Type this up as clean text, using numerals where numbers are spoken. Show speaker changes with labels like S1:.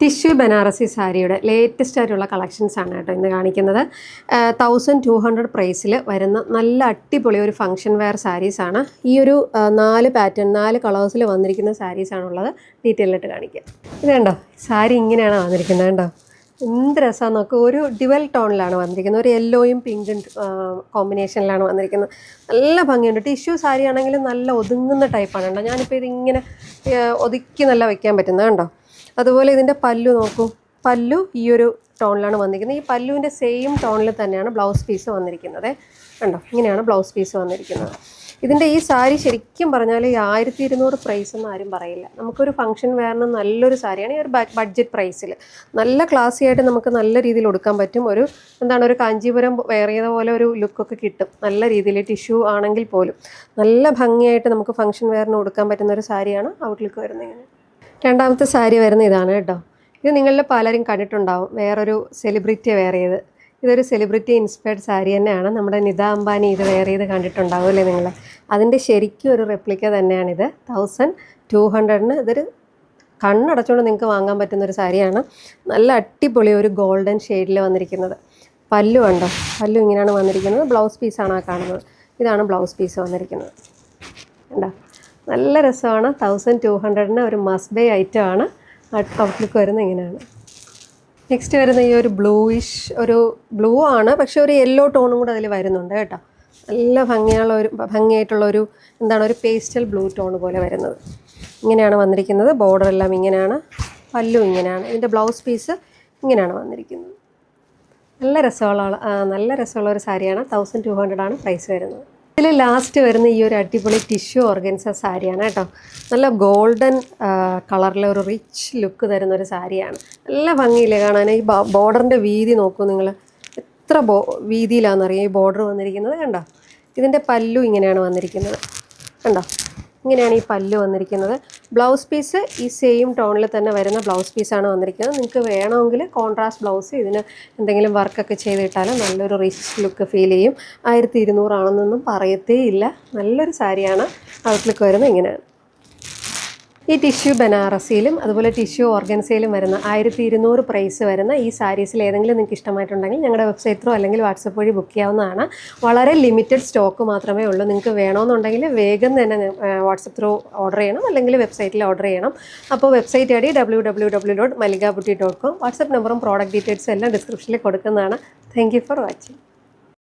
S1: Tissue Banarasi സാരിയുടെ latest ആയിട്ടുള്ള collections ആണ് കേട്ടോ ഇന്ന് കാണിക്കുന്നത്. 1200 പ്രൈസിൽ വരുന്ന നല്ല അടിപൊളി ഒരു ഫംഗ്ഷൻ വെയർ സാരീസാണ്. ഈ ഒരു 4 പാറ്റേൺ 4 കളേഴ്സിൽ വന്നിരിക്കുന്ന സാരീസാണുള്ളത്. ഡീറ്റെയിൽ ആയിട്ട് കാണിക്കാം. ഇത് കണ്ടോ, സാരി ഇങ്ങനെയാണ് വന്നിരിക്കുന്നത്. കണ്ടോ എന്ത് രസമാണ് നോക്കുക. ഒരു ഡ്യുവൽ ടോണിലാണ് വന്നിരിക്കുന്നത്. ഒരു യെല്ലോയും പിങ്കും കോമ്പിനേഷനിലാണ് വന്നിരിക്കുന്നത്. നല്ല ഭംഗിയുണ്ട്. ടിഷ്യൂ സാരി ആണെങ്കിലും നല്ല ഒതുങ്ങുന്ന ടൈപ്പാണ് കേട്ടോ. ഞാനിപ്പോൾ ഇതിങ്ങനെ ഒതുക്കി നല്ല വയ്ക്കാൻ പറ്റുന്നത് കണ്ടോ. അതുപോലെ ഇതിൻ്റെ പല്ലു നോക്കൂ. പല്ലു ഈ ഒരു ടോണിലാണ് വന്നിരിക്കുന്നത്. ഈ പല്ലുവിൻ്റെ സെയിം ടോണിൽ തന്നെയാണ് ബ്ലൗസ് പീസ് വന്നിരിക്കുന്നത്. കണ്ടോ, ഇങ്ങനെയാണ് ബ്ലൗസ് പീസ് വന്നിരിക്കുന്നത്. ഇതിൻ്റെ ഈ സാരി ശരിക്കും പറഞ്ഞാൽ ഈ 1200 പ്രൈസ് ഒന്നും ആരും പറയില്ല. നമുക്കൊരു ഫംഗ്ഷൻ വെയറിന് നല്ലൊരു സാരിയാണ്. ഈ ഒരു ബഡ്ജറ്റ് പ്രൈസിൽ നല്ല ക്ലാസി ആയിട്ട് നമുക്ക് നല്ല രീതിയിൽ കൊടുക്കാൻ പറ്റും. ഒരു കാഞ്ചീപുരം വെയർ ചെയ്ത പോലെ ഒരു ലുക്കൊക്കെ കിട്ടും. നല്ല രീതിയിൽ ടിഷ്യൂ ആണെങ്കിൽ പോലും നല്ല ഭംഗിയായിട്ട് നമുക്ക് ഫംഗ്ഷൻ വെയറിന് കൊടുക്കാൻ പറ്റുന്ന ഒരു സാരിയാണ് ഔട്ട്ലുക്ക് വരുന്നത്. രണ്ടാമത്തെ സാരി വരുന്ന ഇതാണ് കേട്ടോ. ഇത് നിങ്ങളിൽ പലരും കണ്ടിട്ടുണ്ടാവും. വേറൊരു സെലിബ്രിറ്റി വെയർ ചെയ്ത്. ഇതൊരു സെലിബ്രിറ്റി ഇൻസ്പയർഡ് സാരി തന്നെയാണ്. നമ്മുടെ നിത അംബാനി ഇത് വെയർ ചെയ്ത് കണ്ടിട്ടുണ്ടാവും അല്ലേ നിങ്ങൾ. അതിൻ്റെ ശരിക്കും ഒരു റെപ്ലിക്ക തന്നെയാണിത്. 1200 ഇതൊരു കണ്ണടച്ചുകൊണ്ട് നിങ്ങൾക്ക് വാങ്ങാൻ പറ്റുന്നൊരു സാരിയാണ്. നല്ല അടിപൊളി ഒരു ഗോൾഡൻ ഷെയ്ഡിൽ വന്നിരിക്കുന്നത്. പല്ലു കണ്ടോ, പല്ലു ഇങ്ങനെയാണ് വന്നിരിക്കുന്നത്. ബ്ലൗസ് പീസാണ് ആ കാണുന്നത്. ഇതാണ് ബ്ലൗസ് പീസ് വന്നിരിക്കുന്നത്. കണ്ടോ, നല്ല രസമാണ്. 1200 ഒരു മസ്റ്റ് ബൈ ഐറ്റം ആണ്. ഔട്ട്ലുക്ക് വരുന്നത് ഇങ്ങനെയാണ്. നെക്സ്റ്റ് വരുന്ന ഈ ഒരു ബ്ലൂയിഷ്, ഒരു ബ്ലൂ ആണ്, പക്ഷേ ഒരു യെല്ലോ ടോണും കൂടെ അതിൽ വരുന്നുണ്ട് കേട്ടോ. നല്ല ഭംഗിയായിട്ടുള്ളൊരു ഒരു പേസ്റ്റൽ ബ്ലൂ ടോൺ പോലെ വരുന്നത്. ഇങ്ങനെയാണ് വന്നിരിക്കുന്നത്. ബോർഡർ എല്ലാം ഇങ്ങനെയാണ്. പല്ലു ഇങ്ങനെയാണ്. ഇതിൻ്റെ ബ്ലൗസ് പീസ് ഇങ്ങനെയാണ് വന്നിരിക്കുന്നത്. നല്ല രസമുള്ള ഒരു സാരിയാണ്. 1200 ആണ് പ്രൈസ് വരുന്നത്. ഇതിൽ ലാസ്റ്റ് വരുന്ന ഈ ഒരു അടിപൊളി ടിഷ്യൂ ഓർഗൻസ സാരിയാണ് കേട്ടോ. നല്ല ഗോൾഡൻ കളറിലെ ഒരു റിച്ച് ലുക്ക് തരുന്നൊരു സാരിയാണ്. നല്ല ഭംഗിയില്ലേ കാണാൻ. ഈ ബോർഡറിൻ്റെ വീതി നോക്കൂ നിങ്ങൾ. എത്ര വീതിയിലാണെന്നറിയാം ഈ ബോർഡർ വന്നിരിക്കുന്നത്. കണ്ടോ, ഇതിൻ്റെ പല്ലു ഇങ്ങനെയാണ് വന്നിരിക്കുന്നത്. കണ്ടോ, ഇങ്ങനെയാണ് ഈ പല്ലു വന്നിരിക്കുന്നത്. ബ്ലൗസ് പീസ് ഈ സെയിം ടോണിൽ തന്നെ വരുന്ന ബ്ലൗസ് പീസാണ് വന്നിരിക്കുന്നത്. നിങ്ങൾക്ക് വേണമെങ്കിൽ കോൺട്രാസ്റ്റ് ബ്ലൗസ് ഇതിന് എന്തെങ്കിലും വർക്കൊക്കെ ചെയ്തിട്ടാലും നല്ലൊരു റിച്ച് ലുക്ക് ഫീൽ ചെയ്യും. 1200 ആണെന്നൊന്നും പറയത്തേ ഇല്ല. നല്ലൊരു സാരിയാണ്. ഔട്ട്ലുക്ക് വരുന്നത് ഇങ്ങനെയാണ്. ഈ ടിഷ്യൂ ബനാറസിയിലും അതുപോലെ ടിഷ്യൂ ഓർഗൻസയിലും വരുന്ന 1200 പ്രൈസ് വരുന്ന ഈ സാരീസിൽ ഏതെങ്കിലും നിങ്ങൾക്ക് ഇഷ്ടമായിട്ടുണ്ടെങ്കിൽ ഞങ്ങളുടെ വെബ്സൈറ്റ് ത്രൂ അല്ലെങ്കിൽ വാട്സപ്പ് വഴി ബുക്ക് ചെയ്യാവുന്നതാണ്. വളരെ ലിമിറ്റഡ് സ്റ്റോക്ക് മാത്രമേ ഉള്ളൂ. നിങ്ങൾക്ക് വേണമെന്നുണ്ടെങ്കിൽ വേഗം തന്നെ വാട്സപ്പ് ത്രൂ ഓർഡർ ചെയ്യണം, അല്ലെങ്കിൽ വെബ്സൈറ്റിൽ ഓർഡർ ചെയ്യണം. അപ്പോൾ website I D www.maligabuti.com. WhatsApp നമ്പറും പ്രോഡക്റ്റ് ഡീറ്റെയിൽസും എല്ലാം ഡിസ്ക്രിപ്ഷനിൽ കൊടുക്കുന്നതാണ്. Thank you for watching.